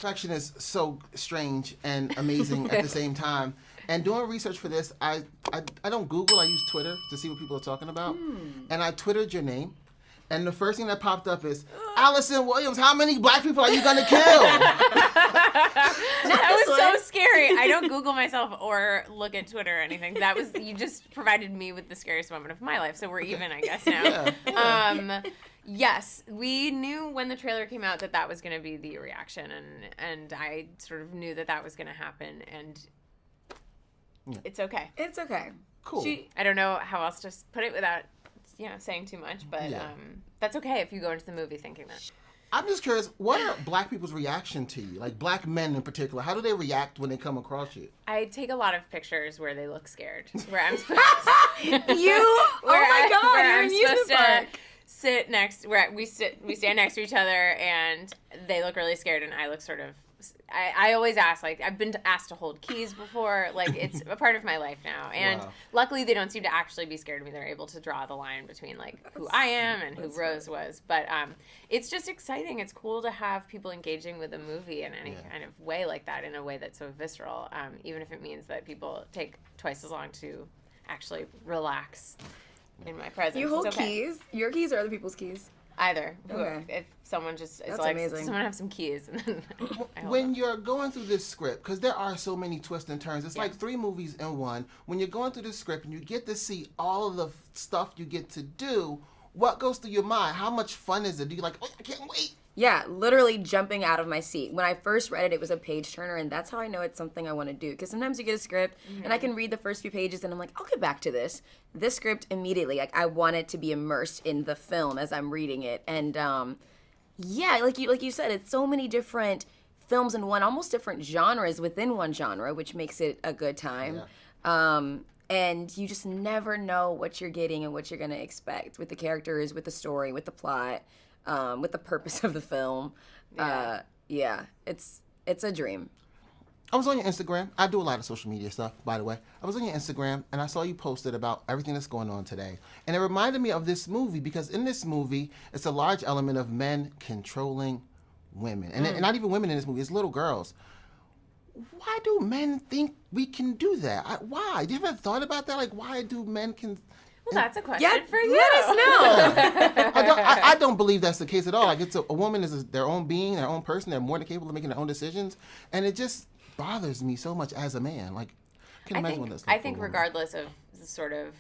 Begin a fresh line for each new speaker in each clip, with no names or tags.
perfection is so strange and amazing at the same time. And doing research for this, I don't Google. I use Twitter to see what people are talking about. And I Twittered your name. And the first thing that popped up is, Allison Williams, how many black people are you going to kill?
That was so scary. I don't Google myself or look at Twitter or anything. You just provided me with the scariest moment of my life. So we're even, I guess, now. Yeah. Yes, we knew when the trailer came out that was going to be the reaction. And I sort of knew that was going to happen. And it's okay.
It's okay.
Cool.
I don't know how else to put it without saying too much, but that's okay if you go into the movie thinking that.
I'm just curious, what are black people's reaction to you? Like black men in particular, how do they react when they come across you?
I take a lot of pictures where they look scared. Where I'm supposed
oh my God,
where
you're
I'm
amusement
supposed
park.
to sit next, where we stand next to each other, and they look really scared, and I look sort of. I always ask, like, I've been asked to hold keys before. Like, it's a part of my life now. And luckily, they don't seem to actually be scared of me. They're able to draw the line between, like, who I am and who Rose was. But it's just exciting. It's cool to have people engaging with a movie in any kind of way like that, in a way that's so visceral, even if it means that people take twice as long to actually relax in my presence.
You hold keys? Your keys or other people's keys?
Either.
Okay.
If someone just is
That's
like,
amazing.
someone have some keys. And then
when you're going through this script, because there are so many twists and turns, it's like 3 movies in one. When you're going through this script and you get to see all of the stuff you get to do, what goes through your mind? How much fun is it? Do you like, oh, I can't wait?
Yeah, literally jumping out of my seat. When I first read it, it was a page turner, and that's how I know it's something I want to do. Because sometimes you get a script, and I can read the first few pages, and I'm like, I'll get back to this. This script immediately, like, I want it to be immersed in the film as I'm reading it. And like you said, it's so many different films in one, almost different genres within one genre, which makes it a good time. Yeah. And you just never know what you're getting and what you're going to expect with the characters, with the story, with the plot. With the purpose of the film. It's a dream.
I was on your Instagram. I do a lot of social media stuff, by the way. I was on your Instagram, and I saw you posted about everything that's going on today. And it reminded me of this movie, because in this movie, it's a large element of men controlling women. And not even women in this movie, it's little girls. Why do men think we can do that? Why? Do you ever thought about that? Like, why do men can...
Well, that's a question for you.
Let us know.
I don't believe that's the case at all. Like, it's a woman is their own being, their own person. They're more than capable of making their own decisions, and it just bothers me so much as a man. Like, I can't imagine what that's like.
I think regardless of the sort of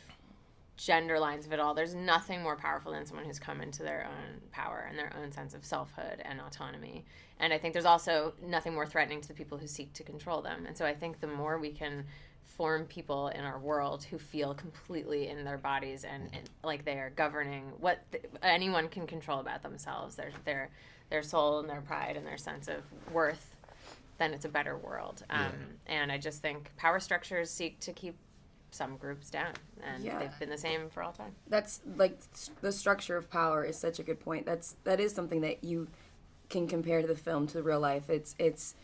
gender lines of it all, there's nothing more powerful than someone who's come into their own power and their own sense of selfhood and autonomy. And I think there's also nothing more threatening to the people who seek to control them. And so I think the more we can form people in our world who feel completely in their bodies and like they are governing what anyone can control about themselves, their soul and their pride and their sense of worth, then it's a better world. And I just think power structures seek to keep some groups down, and they've been the same for all time.
That's like the structure of power is such a good point. That is something that you can compare to the film, to real life. It's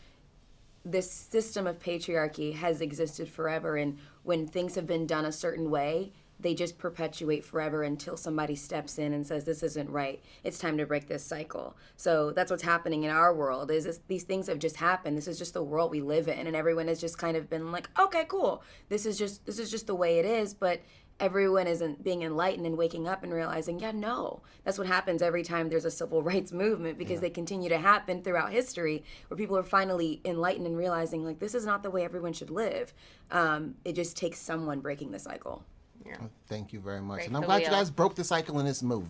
this system of patriarchy has existed forever, and when things have been done a certain way, they just perpetuate forever until somebody steps in and says, this isn't right. It's time to break this cycle. So that's what's happening in our world, is these things have just happened. This is just the world we live in, and everyone has just kind of been like, okay, cool. This is just the way it is, but everyone isn't being enlightened and waking up and realizing, no. That's what happens every time there's a civil rights movement, because they continue to happen throughout history, where people are finally enlightened and realizing, like, this is not the way everyone should live. It just takes someone breaking the cycle.
Thank you very much. And I'm glad you guys broke the cycle in this movie.